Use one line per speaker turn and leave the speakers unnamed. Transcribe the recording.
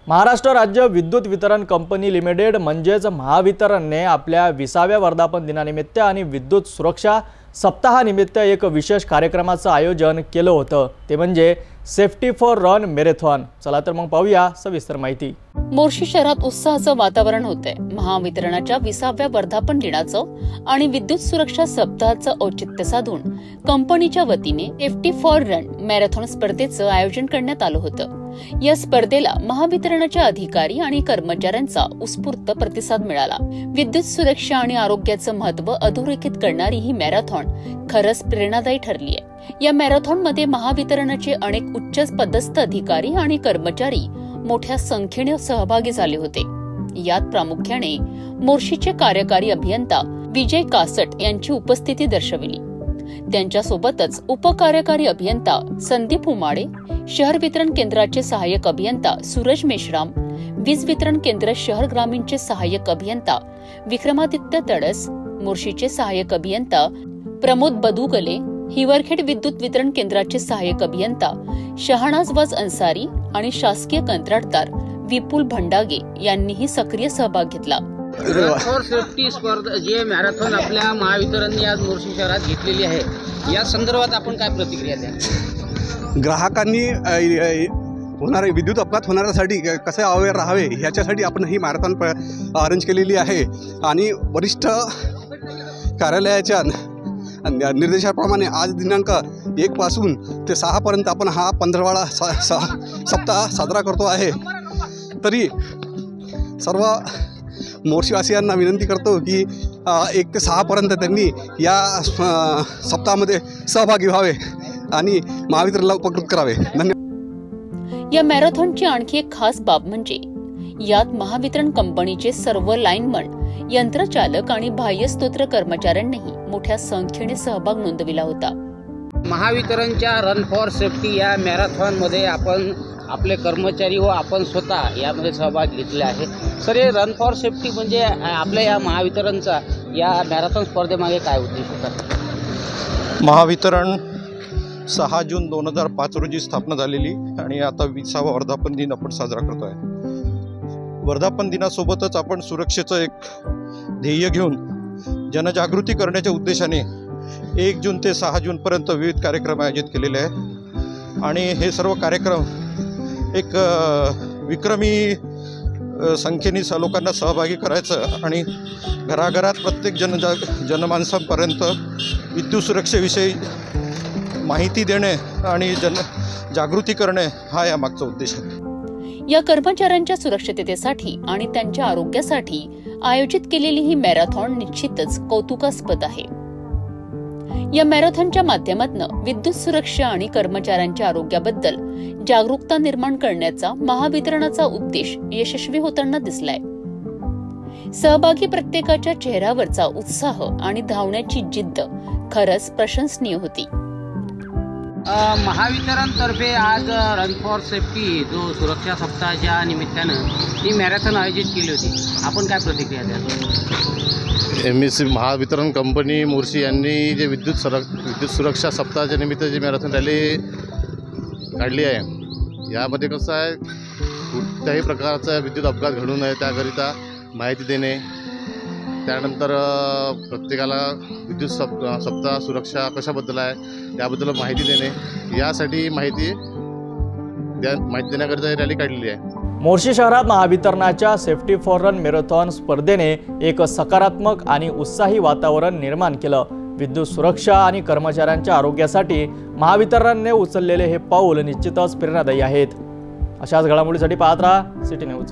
महाराष्ट्र राज्य विद्युत वितरण कंपनी लिमिटेड म्हणजेच महावितरणने आपल्या 20व्या वर्धापन दिनानिमित्त आणि विद्युत सुरक्षा सप्ताहानिमित्त एक विशेष कार्यक्रमाचं आयोजन केलं होतं, ते म्हणजे सेफ्टी फॉर रन मॅरेथॉन। चला तर मग पाहूया सविस्तर माहिती।
मोर्शी शहरात उत्साहाचं वातावरण होते। महावितरणाच्या 20व्या वर्धापन दिनाचं आणि विद्युत सुरक्षा सप्ताहाचं औचित्य साधून कंपनीच्या वतीने सेफ्टी फॉर रन मॅरेथॉन स्पर्धेचं आयोजन करण्यात आलं होतं। या स्पर्धेला महावितरणाचे अधिकारी आणि कर्मचाऱ्यांचा उत्स्फूर्त प्रतिसाद मिळाला। विद्युत सुरक्षा आणि आरोग्याचं महत्त्व अधोरेखित करणारी ही मॅरेथॉन खरंच प्रेरणादायी ठरली आहे। या मॅरेथॉन मध्ये महावितरणाचे अनेक उच्च पदस्थ अधिकारी आणि कर्मचारी मोठ्या संख्येने सहभागी झाले होते। यात प्रामुख्याने मोर्शीचे कार्यकारी अभियंता विजय कासट यांची उपस्थिती दर्शविली। त्यांच्यासोबतच उपकार्यकारी अभियंता संदीप उमाडे, शहर वितरण केंद्राचे सहाय्यक अभियंता सूरज मेश्राम, वीज वितरण केंद्र शहर ग्रामीणचे सहाय्यक अभियंता विक्रमादित्य तडस, मोर्शीचे सहाय्यक अभियंता प्रमोद बदुगले, हिवरखेड विद्युत वितरण केंद्राचे सहाय्यक अभियंता शहानाजवाज अन्सारी आणि शासकीय कंत्राटदार विपुल भंडागे यांनीही सक्रिय सहभाग घेतला।
फॉर सेफ्टी स्पर्धा जे मॅरेथॉन आपल्या महावितरणने आज मोर्शी शहरात घेतलेली आहे, या संदर्भात आपण काय प्रतिक्रिया द्या?
ग्राहकांनी होणारे विद्युत अपघात होणाऱ्यासाठी कसे अवेअर राहावे याच्यासाठी आपण ही मॅरेथॉन अरेंज केलेली आहे आणि वरिष्ठ कार्यालयाच्या निर्देशाप्रमाणे आज दिनांक 1 पासून ते 6 पर्यंत आपण हा 15वाडा सप्ताह साजरा करतो आहे। तरी सर्व मोर्शीवासियांना विनंती करतो की 1 ते 6 पर्यंत त्यांनी या सप्ताहामध्ये सहभागी व्हावे आणि महावितरणला उपकृत करावे। धन्यवाद।
या मॅरेथॉनची आणखी एक खास बाब म्हणजे यात महावितरण कंपनीचे सर्व लाईनमन, यंत्रचालक आणि बाह्यस्तोत्र कर्मचाऱ्यांनीही मोठ्या संख्येने सहभाग नोंदविला होता।
महावितरणच्या रन फॉर सेफ्टी या मॅरेथॉन मध्ये आपण आपले कर्मचारी व आपण स्वतः यामध्ये सहभाग घेतला आहे। सर, हे रन फॉर सेफ्टी म्हणजे आपल्या या महावितरणचा या मॅरेथॉन स्पर्धेमागे काय उद्देश होता?
महावितरण 6 जून 2005 रोजी स्थापना झालेली आणि आता 20वा वर्धापन दिन आपण साजरा करतो आहे। वर्धापन दिनासोबतच आपण सुरक्षेचं एक ध्येय घेऊन जनजागृती करण्याच्या उद्देशाने 1 जून ते 6 जूनपर्यंत विविध कार्यक्रम आयोजित केलेले आहेत आणि हे सर्व कार्यक्रम एक विक्रमी संख्येने लोकांना सहभागी करायचं आणि घराघरात प्रत्येक जनमानसांपर्यंत विद्युत सुरक्षेविषयी माहिती देणे आणि जागृती करणे हा यामागचा उद्देश आहे।
या कर्मचाऱ्यांच्या सुरक्षिततेसाठी आणि त्यांच्या आरोग्यासाठी आयोजित केलेली ही मॅरेथॉन निश्चितच कौतुकास्पद आहे। या मॅरेथॉनच्या माध्यमातून विद्युत सुरक्षा आणि कर्मचाऱ्यांच्या आरोग्याबद्दल जागरूकता निर्माण करण्याचा महावितरणाचा उद्देश यशस्वी होताना दिसलाय। सहभागी प्रत्येकाच्या चेहऱ्यावरचा उत्साह आणि धावण्याची जिद्द खरंच प्रशंसनीय होती।
महावितरणतर्फे आज रन फॉर सेफ्टी जो सुरक्षा सप्ताहाच्या निमित्तानं ही मॅरेथॉन आयोजित केली होती, आपण काय प्रतिक्रिया द्या?
MSC महावितरण कंपनी मोर्शी यांनी जे विद्युत सुरक्षा सप्ताहाच्या निमित्त जी मॅरेथॉन रॅली काढली आहे, यामध्ये कसं आहे, कुठल्याही प्रकारचा विद्युत अपघात घडू नये त्याकरिता माहिती देणे, त्यानंतर प्रत्येकाला विद्युत सप्ताह सुरक्षा कशाबद्दल आहे त्याबद्दल माहिती देणे, यासाठी माहिती देण्याकरिता ही रॅली काढलेली आहे।
मोर्शी शहरात महावितरणाच्या सेफ्टी फॉर रन मॅरेथॉन स्पर्धेने एक सकारात्मक आणि उत्साही वातावरण निर्माण केलं। विद्युत सुरक्षा आणि कर्मचाऱ्यांच्या आरोग्यासाठी महावितरणने उचललेले हे पाऊल निश्चितच प्रेरणादायी आहेत। अशाच घडामोडींसाठी पाहत राहा सिटी न्यूज।